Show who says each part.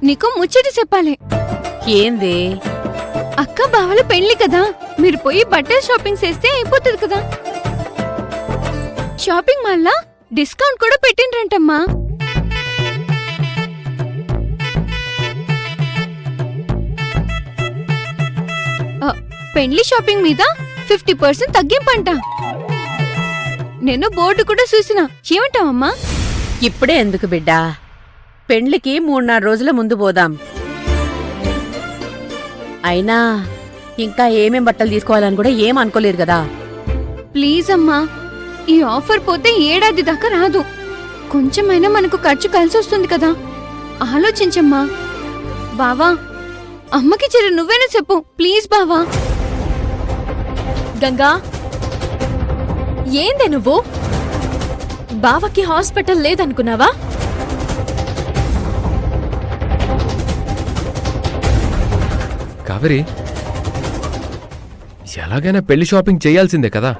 Speaker 1: నీకు ముచ్చట చెప్పాలి.
Speaker 2: ఏంది?
Speaker 1: అక్క బావల పెళ్లి కదా, మీరు పోయి బట్టల షాపింగ్ చేస్తే అయిపోతుంది కదా. షాపింగ్ మాల్లా డిస్కౌంట్ కూడా పెట్టిండ్రంటమ్మా. పెళ్లి షాపింగ్ మీద 50% తగ్గింపంట. నేను బోర్డు కూడా చూసినా. ఏమంటావమ్మా?
Speaker 2: ఇప్పుడే ఎందుకు బిడ్డా, పెండ్లికి 3-4 రోజుల ముందు పోదాం. అయినా ఇంకా ఏమేం బట్టలు తీసుకోవాలని కూడా ఏం అనుకోలేరు కదా.
Speaker 1: ప్లీజ్ అమ్మా, ఈ ఆఫర్ పోతే ఏడాది దాకా రాదు. కొంచెమైనా మనకు ఖర్చు కలిసొస్తుంది కదా, ఆలోచించమ్మా. బావా, అమ్మకి చెరు నువ్వేనా చెప్పు ప్లీజ్ బావా.
Speaker 3: గంగా, ఏందే నువ్వు? బావకి హాస్పిటల్ లేదనుకున్నావా?
Speaker 4: కావేరి, ఎలాగైనా పెళ్లి షాపింగ్ చేయాల్సిందే కదా.